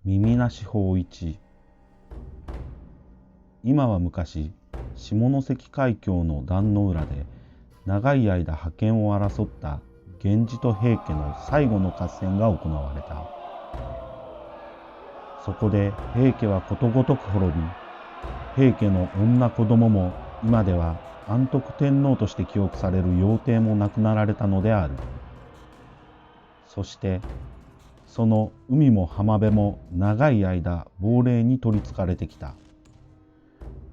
耳なし法一。今は昔、下関海峡の壇の浦で長い間覇権を争った源氏と平家の最後の合戦が行われた。そこで平家はことごとく滅び、平家の女子供も今では安徳天皇として記憶される幼帝も亡くなられたのである。そしてその海も浜辺も長い間亡霊に取りつかれてきた。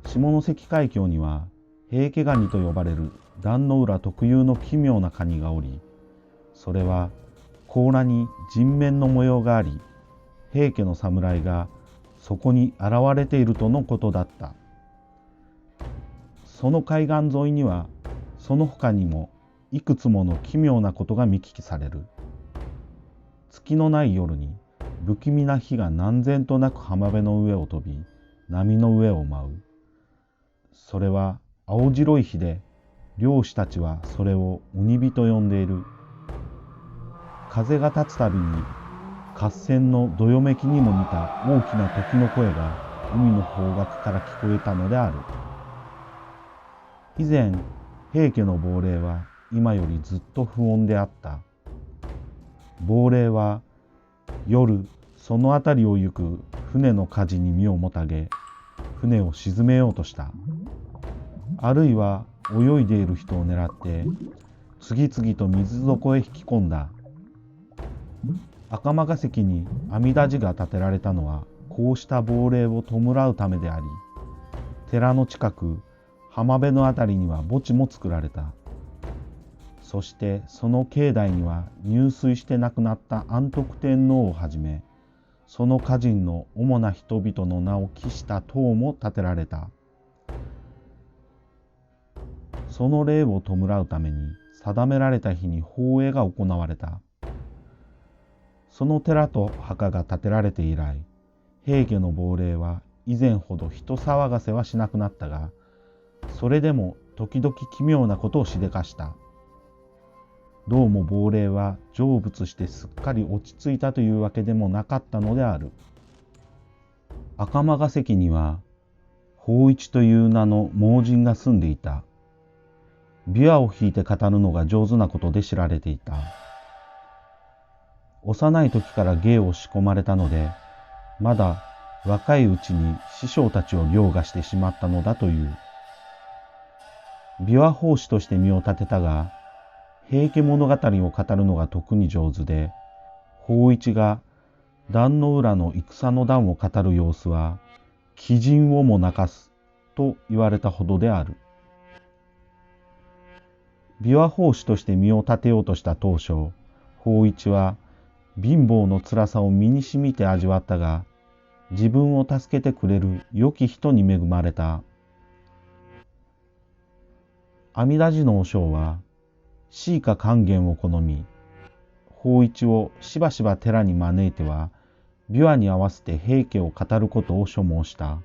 下関海峡には平家ガニと呼ばれる壇の浦特有の奇妙なカニがおり、それは甲羅に人面の模様があり、平家の侍がそこに現れているとのことだった。その海岸沿いにはその他にもいくつもの奇妙なことが見聞きされる。月のない夜に不気味な火が何千となく浜辺の上を飛び、波の上を舞う。それは青白い火で、漁師たちはそれを鬼火と呼んでいる。風が立つたびに合戦のどよめきにも似た大きな時の声が海の方角から聞こえたのである。以前、平家の亡霊は今よりずっと不穏であった。亡霊は夜その辺りを行く船の舵に身をもたげ、船を沈めようとした。あるいは泳いでいる人を狙って次々と水底へ引き込んだ。赤間ヶ関に阿弥陀寺が建てられたのはこうした亡霊を弔うためであり、寺の近く浜辺のあたりには墓地も作られた。そしてその境内には入水して亡くなった安徳天皇をはじめ、その家人の主な人々の名を記した塔も建てられた。その霊を弔うために定められた日に法会が行われた。その寺と墓が建てられて以来、平家の亡霊は以前ほど人騒がせはしなくなったが、それでも時々奇妙なことをしでかした。どうも亡霊は成仏してすっかり落ち着いたというわけでもなかったのである。赤間ヶ関には法一という名の盲人が住んでいた。琵琶を弾いて語るのが上手なことで知られていた。幼い時から芸を仕込まれたので、まだ若いうちに師匠たちを凌駕してしまったのだという。琵琶法師として身を立てたが、平家物語を語るのが特に上手で、法一が壇の浦の戦の段を語る様子は、鬼人をも泣かすと言われたほどである。琵琶法師として身を立てようとした当初、法一は貧乏の辛さを身にしみて味わったが、自分を助けてくれる良き人に恵まれた。阿弥陀寺の和尚は、詩歌勸玄を好み、法一をしばしば寺に招いては、琵琶に合わせて平家を語ることを所望した。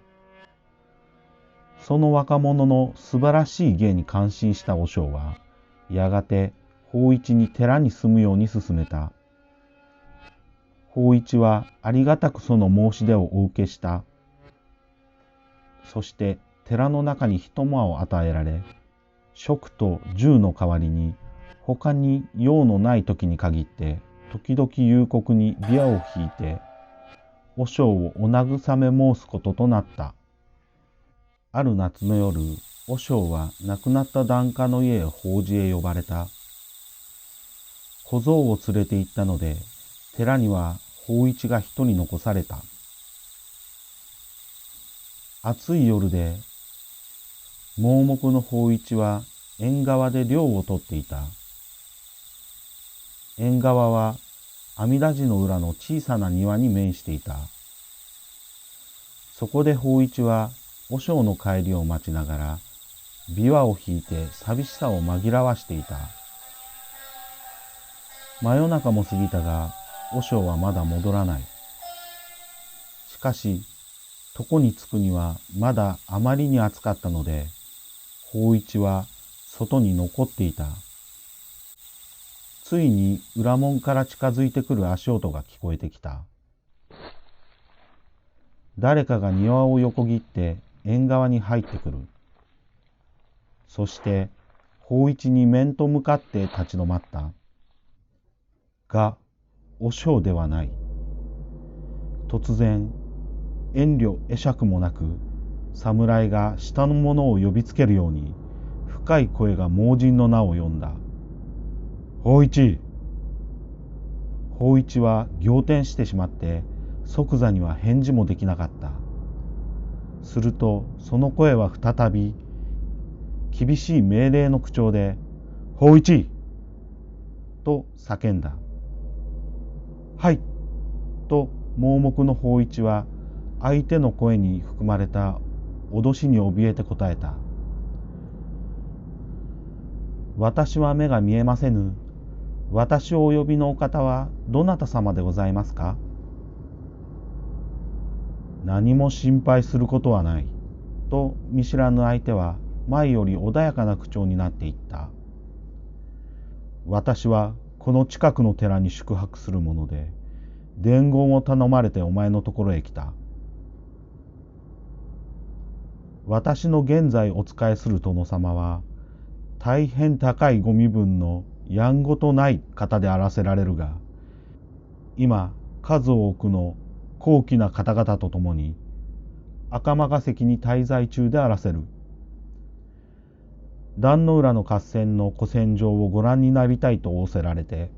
その若者の素晴らしい芸に感心した和尚は、やがて法一に寺に住むように勧めた。法一はありがたくその申し出をお受けした。そして寺の中に一間を与えられ、食と住の代わりに、他に用のない時に限って、時々幽谷に琵琶を弾いて、和尚をお慰め申すこととなった。ある夏の夜、和尚は亡くなった檀家の家へ法事へ呼ばれた。小僧を連れて行ったので、寺には法一が一人残された。暑い夜で、盲目の法一は縁側で涼をとっていた。縁側は阿弥陀寺の裏の小さな庭に面していた。そこで法一は和尚の帰りを待ちながら、琵琶を弾いて寂しさを紛らわしていた。真夜中も過ぎたが、和尚はまだ戻らない。しかし、床に着くにはまだあまりに暑かったので、法一は外に残っていた。ついに裏門から近づいてくる足音が聞こえてきた。誰かが庭を横切って縁側に入ってくる。そして芳一に面と向かって立ち止まった。が、和尚ではない。突然、遠慮会釈もなく、侍が下の者を呼びつけるように、深い声が盲人の名を呼んだ。芳一。芳一は仰天してしまって、即座には返事もできなかった。すると、その声は再び、厳しい命令の口調で、芳一と叫んだ。はいと盲目の芳一は相手の声に含まれた脅しに怯えて答えた。私は目が見えませぬ。私をお呼びのお方はどなた様でございますか？何も心配することはない。と見知らぬ相手は前より穏やかな口調になっていった。私はこの近くの寺に宿泊するもので、伝言を頼まれてお前のところへ来た。私の現在お仕えする殿様は、大変高いご身分のやんごとない方であらせられるが、今数多くの高貴な方々と共に赤間ヶ関に滞在中であらせる。壇の浦の合戦の古戦場をご覧になりたいと仰せられて、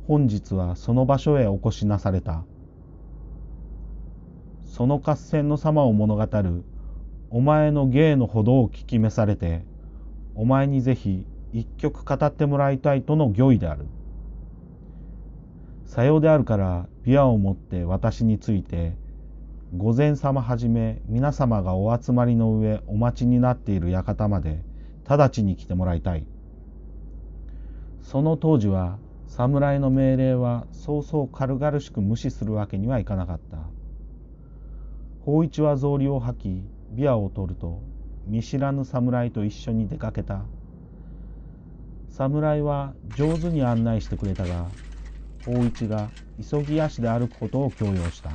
本日はその場所へお越しなされた。その合戦の様を物語るお前の芸のほどを聞き召されて、お前にぜひ一曲語ってもらいたいとの御意である。さようであるから琵琶を持って私について、御前様はじめ皆様がお集まりの上お待ちになっている館まで直ちに来てもらいたい。その当時は侍の命令はそうそう軽々しく無視するわけにはいかなかった。芳一は草履を履き琵琶を取ると見知らぬ侍と一緒に出かけた。侍は上手に案内してくれたが、芳一が急ぎ足で歩くことを強要した。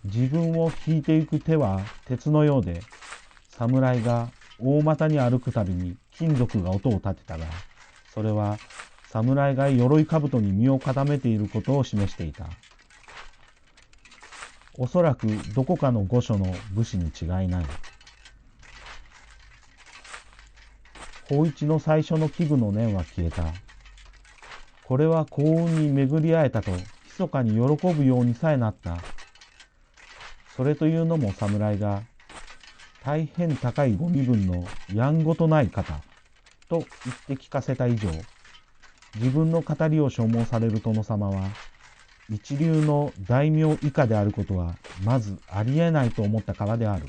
自分を引いていく手は鉄のようで、侍が大股に歩くたびに金属が音を立てたが、それは侍が鎧兜に身を固めていることを示していた。おそらくどこかの御所の武士に違いない。芳一の最初の危惧の念は消えた。これは幸運に巡り会えたと密かに喜ぶようにさえなった。それというのも侍が大変高いご身分のやんごとない方と言って聞かせた以上、自分の語りを所望される殿様は一流の大名以下であることはまずありえないと思ったからである。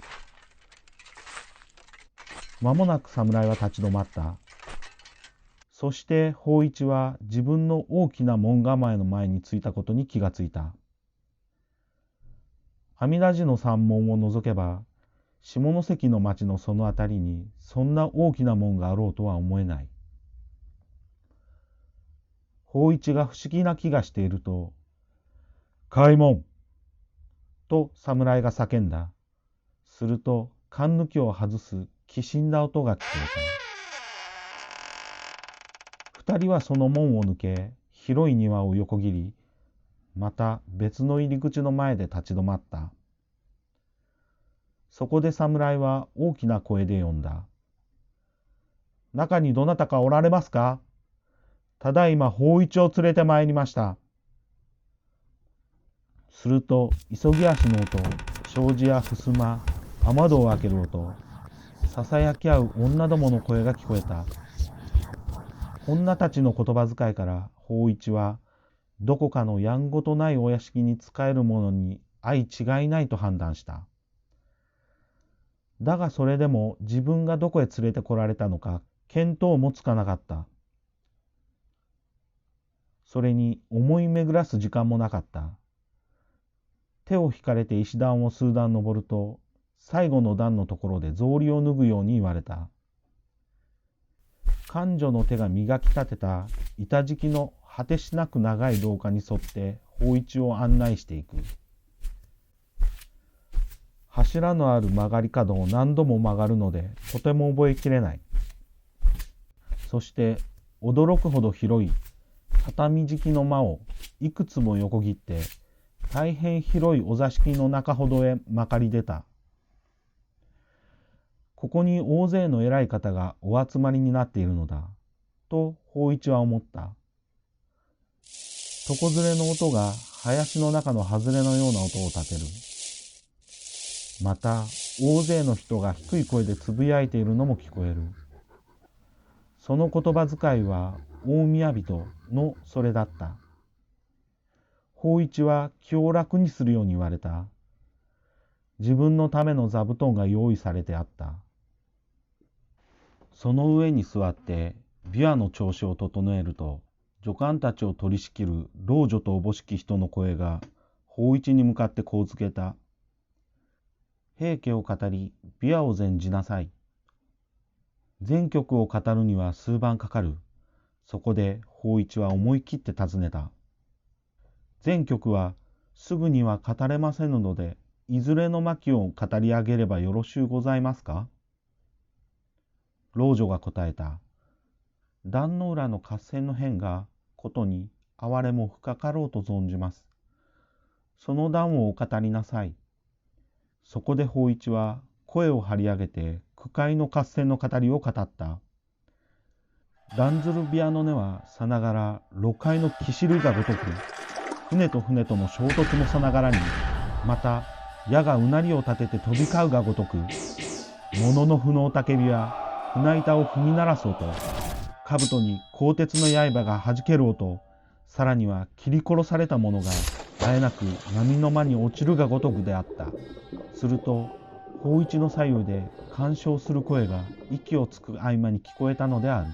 間もなく侍は立ち止まった。そして芳一は自分の大きな門構えの前に着いたことに気がついた。阿弥陀寺の山門を除けば、下関の町のそのあたりにそんな大きな門があろうとは思えない。芳一が不思議な気がしていると、開門と侍が叫んだ。すると、かん抜きを外すきしんだ音が聞こえた。二人はその門を抜け、広い庭を横切り、また別の入り口の前で立ち止まった。そこで侍は大きな声で呼んだ。中にどなたかおられますか？ただいま芳一を連れてまいりました。すると急ぎ足の音、障子や襖、雨戸を開ける音、ささやき合う女どもの声が聞こえた。女たちの言葉遣いから芳一はどこかのやんごとないお屋敷に仕える者に相違いないと判断した。だがそれでも自分がどこへ連れてこられたのか見当もつかなかった。それに思い巡らす時間もなかった。手を引かれて石段を数段登ると、最後の段のところで草履を脱ぐように言われた。官女の手が磨き立てた板敷きの果てしなく長い廊下に沿って芳一を案内していく。柱のある曲がり角を何度も曲がるのでとても覚えきれない。そして驚くほど広い畳敷きの間をいくつも横切って大変広いお座敷の中ほどへまかり出た。ここに大勢の偉い方がお集まりになっているのだと法一は思った。床ずれの音が林の中の外れのような音を立てる。また大勢の人が低い声でつぶやいているのも聞こえる。その言葉遣いは大宮人のそれだった。法一は気を楽にするように言われた。自分のための座布団が用意されてあった。その上に座って琵琶の調子を整えると、女官たちを取り仕切る老女とおぼしき人の声が法一に向かってこう告げた。平家を語り琵琶を前じなさい。全曲を語るには数番かかる。そこで法一は思い切って尋ねた。全曲はすぐには語れませぬので、いずれの巻を語り上げればよろしゅうございますか。老女が答えた。壇の浦の合戦の変がことに哀れも深かろうと存じます。その段をお語りなさい。そこで法一は声を張り上げて句会の合戦の語りを語った。段鶴琵琶の音はさながら露海の騎士類がごとく、船と船との衝突もさながらに、また矢がうなりを立てて飛び交うがごとく、物の不能たけびは船板を踏み鳴らす音、兜に鋼鉄の刃がはじける音、さらには切り殺された者があえなく波の間に落ちるがごとくであった。すると法一の左右で干渉する声が息をつく合間に聞こえたのである。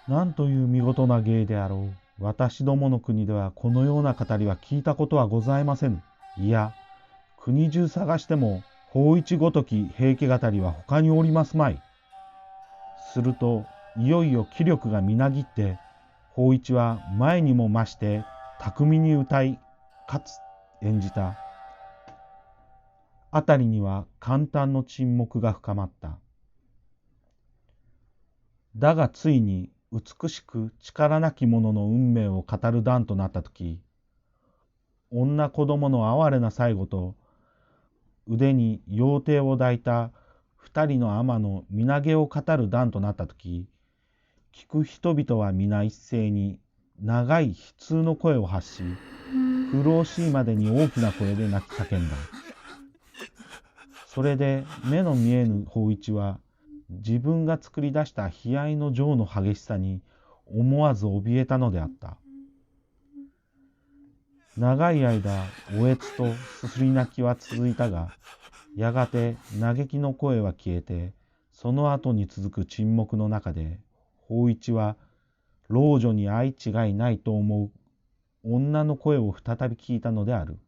なんという見事な芸であろう。私どもの国ではこのような語りは聞いたことはございませぬ。いや、国中探しても法一ごとき平家語りは他におりますまい。するといよいよ気力がみなぎって、法一は前にも増して巧みに歌いかつ演じた。あたりには簡単の沈黙が深まった。だがついに美しく力なき者の運命を語る段となったとき、女子供の哀れな最後と腕に羊蹄を抱いた二人の尼の身投げを語る段となったとき、聞く人々は皆一斉に長い悲痛の声を発し、苦労しいまでに大きな声で泣き叫んだ。それで目の見えぬ法一は自分が作り出した悲哀の情の激しさに思わず怯えたのであった。長い間おえつとすすり泣きは続いたが、やがて嘆きの声は消えて、その後に続く沈黙の中で法一は老女に相違いないと思う女の声を再び聞いたのである。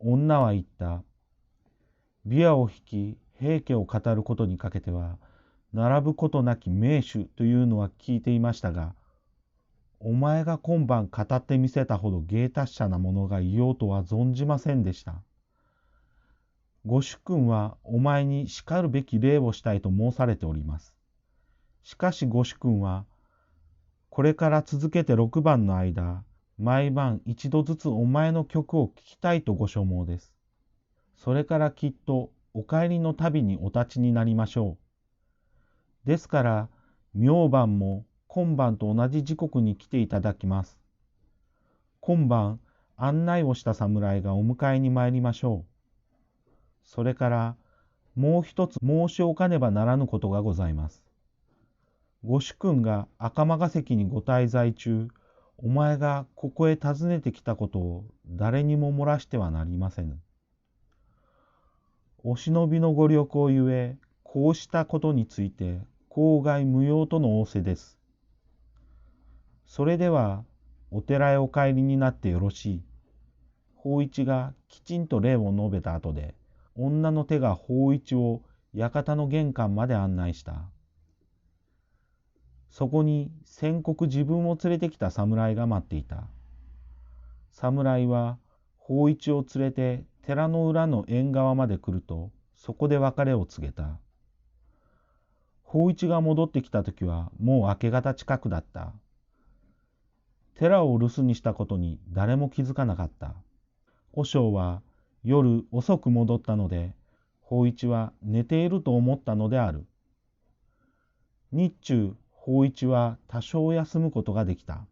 女は言った。琵琶を弾き平家を語ることにかけては並ぶことなき名手というのは聞いていましたが、お前が今晩語ってみせたほど芸達者な者がいようとは存じませんでした。ご主君はお前にしかるべき礼をしたいと申されております。しかしご主君はこれから続けて6番の間、毎晩一度ずつお前の曲を聴きたいとご所望です。それからきっとお帰りの旅にお立ちになりましょう。ですから明晩も今晩と同じ時刻に来ていただきます。今晩案内をした侍がお迎えに参りましょう。それからもう一つ申しおかねばならぬことがございます。ご主君が赤間ヶ関にご滞在中、お前がここへ訪ねてきたことを誰にも漏らしてはなりませぬ。お忍びのご旅行ゆえ、こうしたことについて口外無用との仰せです。それではお寺へお帰りになってよろしい。法一がきちんと礼を述べた後で、女の手が法一を館の玄関まで案内した。そこに先刻自分を連れてきた侍が待っていた。侍は法一を連れて寺の裏の縁側まで来ると、そこで別れを告げた。芳一が戻ってきた時はもう明け方近くだった。寺を留守にしたことに誰も気づかなかった。和尚は夜遅く戻ったので、芳一は寝ていると思ったのである。日中、芳一は多少休むことができた。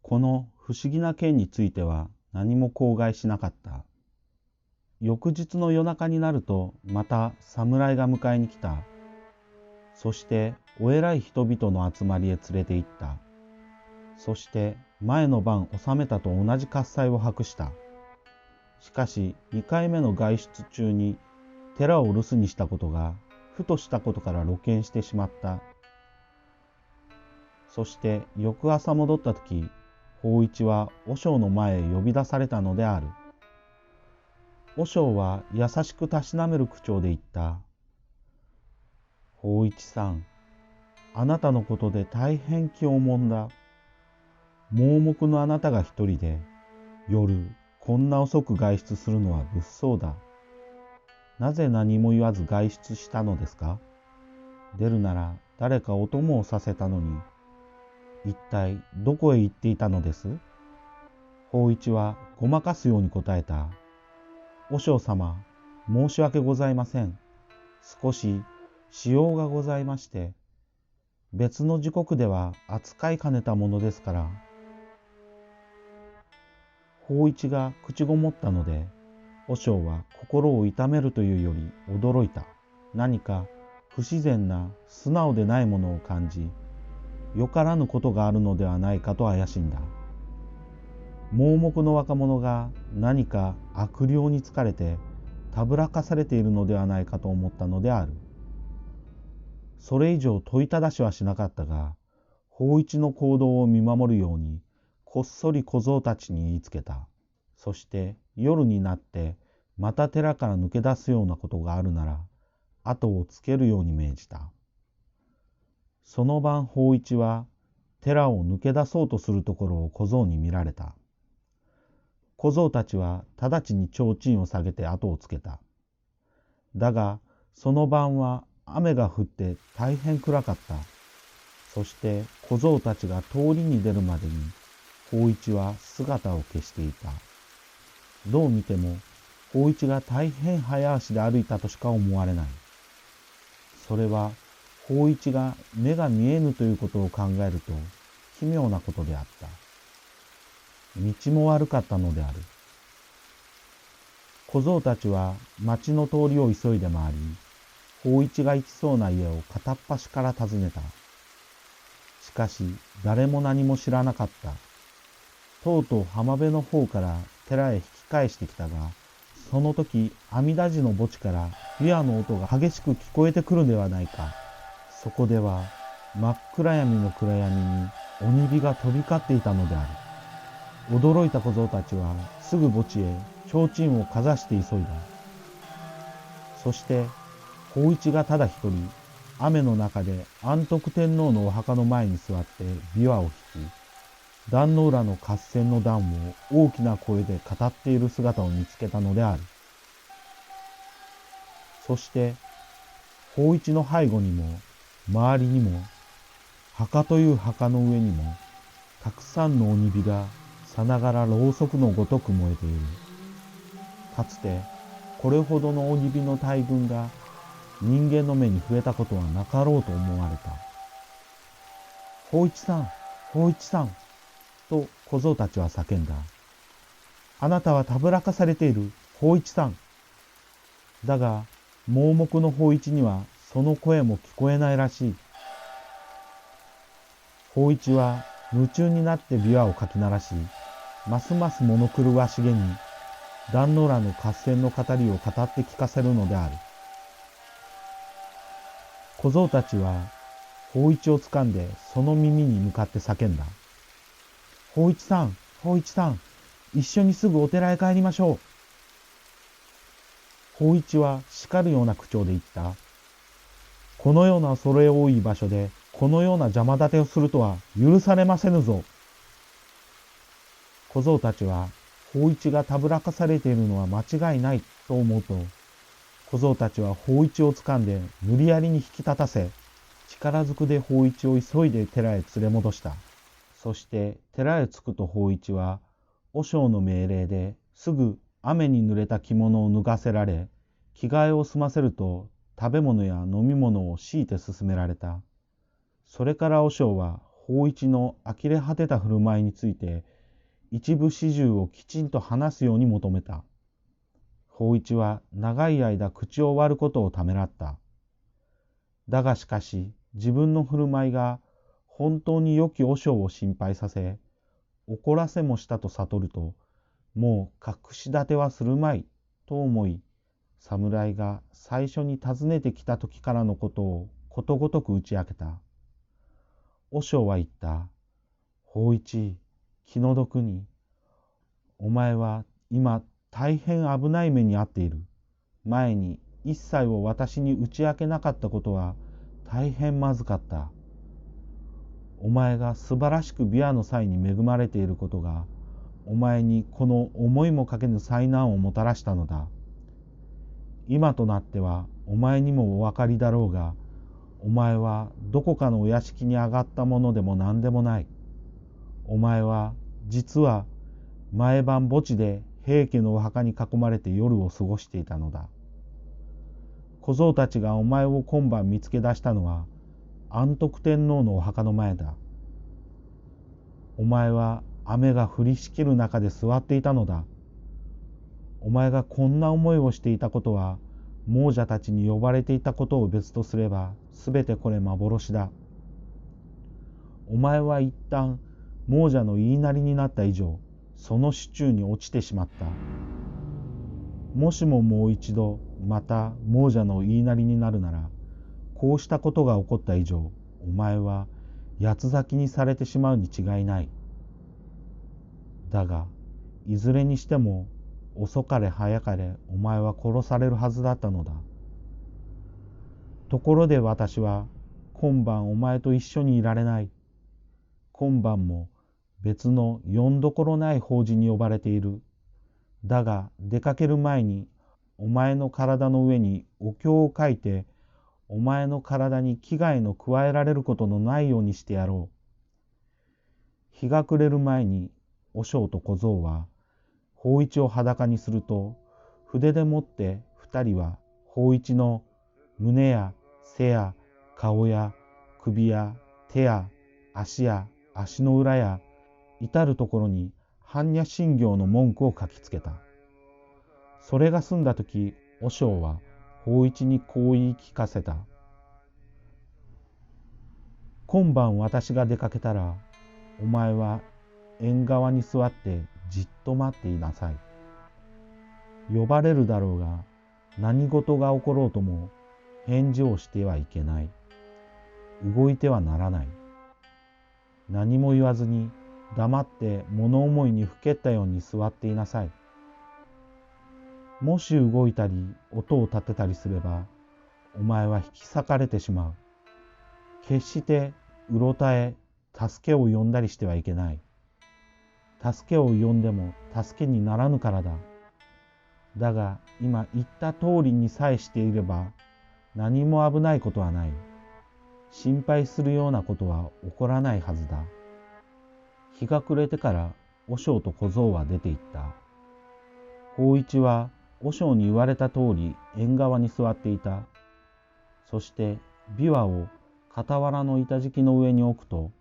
この不思議な件については何も口外しなかった。翌日の夜中になるとまた侍が迎えに来た。そしてお偉い人々の集まりへ連れて行った。そして前の晩納めたと同じ喝采を博した。しかし2回目の外出中に寺を留守にしたことがふとしたことから露見してしまった。そして翌朝戻った時、芳一は和尚の前へ呼び出されたのである。和尚は優しくたしなめる口調で言った。芳一さん、あなたのことで大変気をもんだ。盲目のあなたが一人で夜こんな遅く外出するのは物騒だ。なぜ何も言わず外出したのですか？出るなら誰かお供をさせたのに、一体どこへ行っていたのです？芳一はごまかすように答えた。和尚様、申し訳ございません。少し私用がございまして、別の時刻では扱いかねたものですから。芳一が口ごもったので、和尚は心を痛めるというより驚いた。何か不自然な素直でないものを感じ、よからぬことがあるのではないかと怪しんだ。盲目の若者が何か悪霊に疲れてたぶらかされているのではないかと思ったのである。それ以上問いただしはしなかったが、芳一の行動を見守るようにこっそり小僧たちに言いつけた。そして夜になってまた寺から抜け出すようなことがあるなら後をつけるように命じた。その晩芳一は寺を抜け出そうとするところを小僧に見られた。小僧たちは直ちに提灯を下げて後をつけた。だがその晩は雨が降って大変暗かった。そして小僧たちが通りに出るまでに芳一は姿を消していた。どう見ても芳一が大変早足で歩いたとしか思われない。それは芳一が目が見えぬということを考えると奇妙なことであった。道も悪かったのである。小僧たちは町の通りを急いで回り、芳一が行きそうな家を片っ端から訪ねた。しかし誰も何も知らなかった。とうとう浜辺の方から寺へ引き返してきたが、その時阿弥陀寺の墓地から琵琶の音が激しく聞こえてくるではないか。そこでは真っ暗闇の暗闇に鬼火が飛び交っていたのである。驚いた小僧たちはすぐ墓地へ提灯をかざして急いだ。そして芳一がただ一人雨の中で安徳天皇のお墓の前に座って琵琶を弾き、壇の浦の合戦の段を大きな声で語っている姿を見つけたのである。そして芳一の背後にも周りにも墓という墓の上にもたくさんの鬼火がさながらろうそくのごとく燃えている。かつてこれほどの鬼火の大群が人間の目に触れたことはなかろうと思われた。芳一さん、芳一さんと小僧たちは叫んだ。あなたはたぶらかされている、芳一さん。だが盲目の芳一にはその声も聞こえないらしい。芳一は夢中になって琵琶をかき鳴らし、ますます物狂わしげに壇の浦の合戦の語りを語って聞かせるのである。小僧たちは芳一をつかんでその耳に向かって叫んだ。芳一さん、芳一さん、一緒にすぐお寺へ帰りましょう。芳一は叱るような口調で言った。このような恐れ多い場所でこのような邪魔立てをするとは許されませぬぞ。小僧たちは芳一がたぶらかされているのは間違いないと思うと、小僧たちは芳一を掴んで無理やりに引き立たせ、力ずくで芳一を急いで寺へ連れ戻した。そして寺へ着くと芳一は、和尚の命令ですぐ雨に濡れた着物を脱がせられ、着替えを済ませると食べ物や飲み物を強いて勧められた。それから和尚は芳一の呆れ果てた振る舞いについて、一部始終をきちんと話すように求めた。芳一は長い間口を割ることをためらった。だがしかし自分の振る舞いが本当に良き和尚を心配させ、怒らせもしたと悟ると、もう隠し立てはするまいと思い、侍が最初に訪ねてきた時からのことをことごとく打ち明けた。和尚は言った。芳一、気の毒に、お前は今大変危ない目に遭っている。前に一切を私に打ち明けなかったことは大変まずかった。お前が素晴らしく琵琶の際に恵まれていることが、お前にこの思いもかけぬ災難をもたらしたのだ。今となってはお前にもお分かりだろうが、お前はどこかのお屋敷に上がったものでも何でもない。お前は実は毎晩墓地で平家のお墓に囲まれて夜を過ごしていたのだ。小僧たちがお前を今晩見つけ出したのは安徳天皇のお墓の前だ。お前は雨が降りしきる中で座っていたのだ。お前がこんな思いをしていたことは、亡者たちに呼ばれていたことを別とすれば、すべてこれ幻だ。お前は一旦亡者の言いなりになった以上、その手中に落ちてしまった。もしももう一度また亡者の言いなりになるなら、こうしたことが起こった以上、お前は八つ裂きにされてしまうに違いない。だが、いずれにしても遅かれ早かれお前は殺されるはずだったのだ。ところで私は今晩お前と一緒にいられない。今晩も別のよんどころない法事に呼ばれている。だが出かける前にお前の体の上にお経を書いて、お前の体に危害の加えられることのないようにしてやろう。日が暮れる前に和尚と小僧は芳一を裸にすると、筆でもって二人は芳一の胸や背や顔や首や手や足や足の裏や至るところに般若心経の文句を書きつけた。それが済んだとき、和尚は芳一にこう言い聞かせた。今晩私が出かけたら、お前は縁側に座ってじっと待っていなさい。呼ばれるだろうが、何事が起ころうとも返事をしてはいけない。動いてはならない。何も言わずに黙って物思いにふけったように座っていなさい。もし動いたり音を立てたりすれば、お前は引き裂かれてしまう。決してうろたえ、助けを呼んだりしてはいけない。助けを呼んでも助けにならぬからだ。だが今言った通りにさえしていれば、何も危ないことはない。心配するようなことは起こらないはずだ。日が暮れてから和尚と小僧は出て行った。芳一は和尚に言われた通り縁側に座っていた。そして琵琶を傍らの板敷きの上に置くと、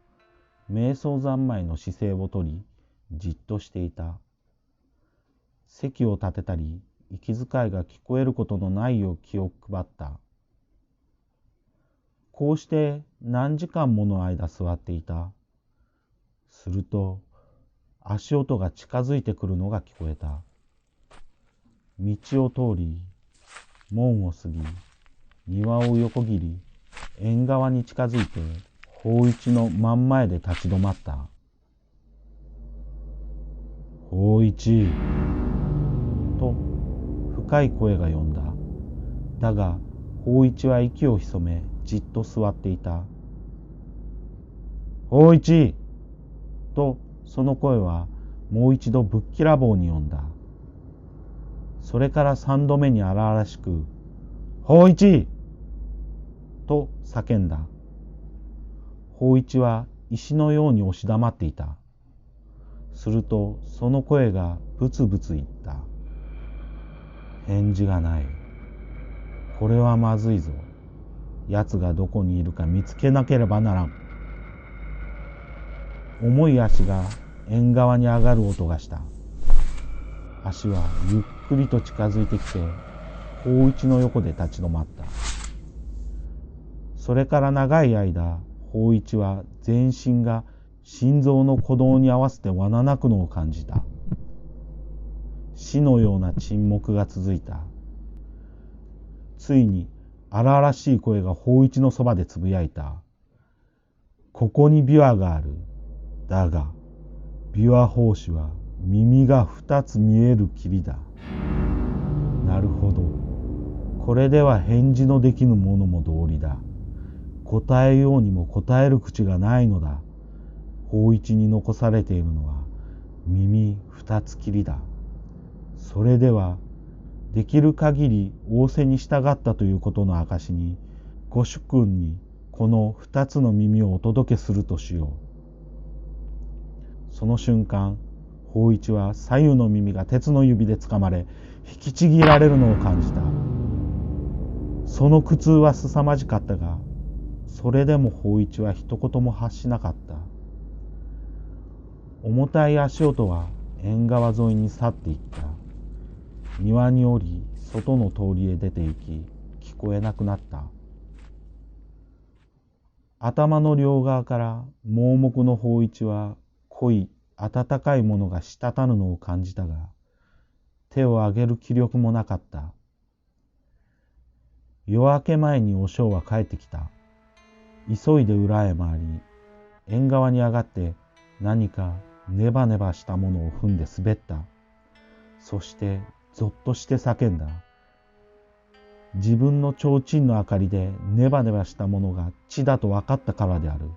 瞑想三昧の姿勢をとり、じっとしていた。席を立てたり、息遣いが聞こえることのないよう気を配った。こうして何時間もの間座っていた。すると、足音が近づいてくるのが聞こえた。道を通り、門を過ぎ、庭を横切り、縁側に近づいて、芳一の真ん前で立ち止まった。芳一と深い声が呼んだ。だが芳一は息を潜めじっと座っていた。芳一とその声はもう一度ぶっきらぼうに呼んだ。それから三度目に荒々しく、法一と叫んだ。法一は石のように押し黙っていた。するとその声がブツブツ言った。返事がない。これはまずいぞ。奴がどこにいるか見つけなければならん。重い足が縁側に上がる音がした。足はゆっくりと近づいてきて、法一の横で立ち止まった。それから長い間、法一は全身が心臓の鼓動に合わせてわな鳴くのを感じた。死のような沈黙が続いた。ついに荒々しい声が法一のそばでつぶやいた。ここに琵琶がある。だが、琵琶法師は耳が二つ見える霧だ。なるほど。これでは返事のできぬものも道理だ。答えようにも答える口がないのだ。法一に残されているのは耳二つきりだ。それではできる限り仰せに従ったということの証に、ご主君にこの二つの耳をお届けするとしよう。その瞬間、法一は左右の耳が鉄の指でつかまれ、引きちぎられるのを感じた。その苦痛は凄まじかったが、それでも法一は一言も発しなかった。重たい足音は縁側沿いに去っていった。庭に降り、外の通りへ出て行き、聞こえなくなった。頭の両側から盲目の法一は濃い温かいものが滴るのを感じたが、手を上げる気力もなかった。夜明け前におしょうは帰ってきた。急いで裏へ回り、縁側に上がって何かネバネバしたものを踏んで滑った。そしてぞっとして叫んだ。自分の提灯の明かりでネバネバしたものが血だと分かったからである。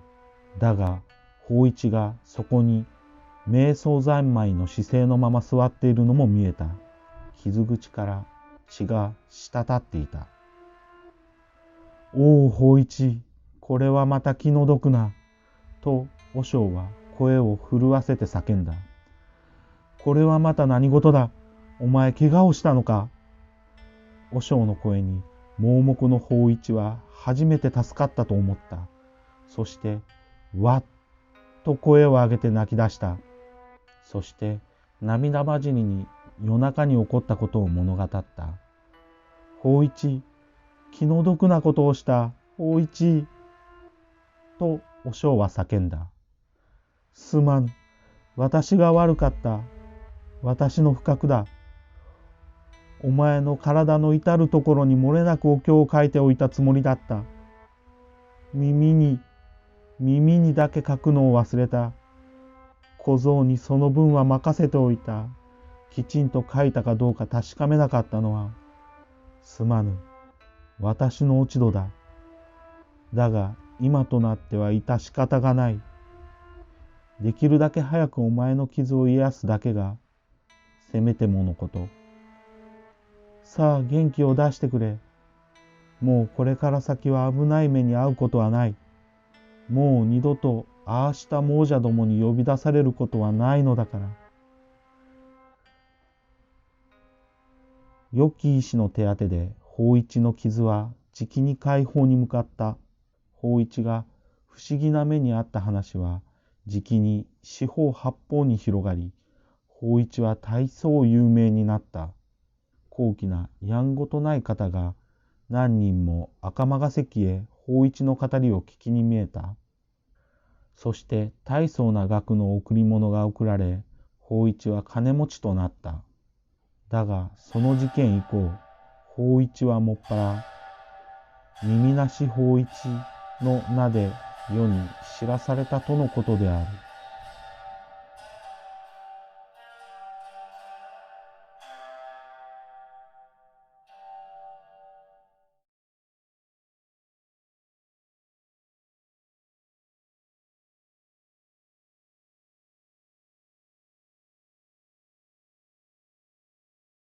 だが法一がそこに瞑想三昧の姿勢のまま座っているのも見えた。傷口から血が滴っていた。おお法一、これはまた気の毒な、と和尚は声を震わせて叫んだ。これはまた何事だ。お前怪我をしたのか。和尚の声に盲目の法一は初めて助かったと思った。そしてわっと声を上げて泣き出した。そして涙まじりに夜中に起こったことを物語った。法一、気の毒なことをした。法一、と和尚は叫んだ。すまぬ。私が悪かった。私の不覚だ。お前の体の至るところに漏れなくお経を書いておいたつもりだった。耳にだけ書くのを忘れた。小僧にその分は任せておいた。きちんと書いたかどうか確かめなかったのは。すまぬ。私の落ち度だ。だが今となっては致し方がない。できるだけ早くお前の傷を癒すだけが、せめてものこと。さあ元気を出してくれ。もうこれから先は危ない目に遭うことはない。もう二度とああした亡者どもに呼び出されることはないのだから。良き医師の手当てで法一の傷はじきに解放に向かった。法一が不思議な目にあった話はじきに四方八方に広がり、法一は大層有名になった。高貴なやんごとない方が何人も赤間ヶ関へ法一の語りを聞きに見えた。そして大層な額の贈り物が贈られ、法一は金持ちとなった。だがその事件以降、法一はもっぱら耳なし法一の名で世に知らされたとのことである。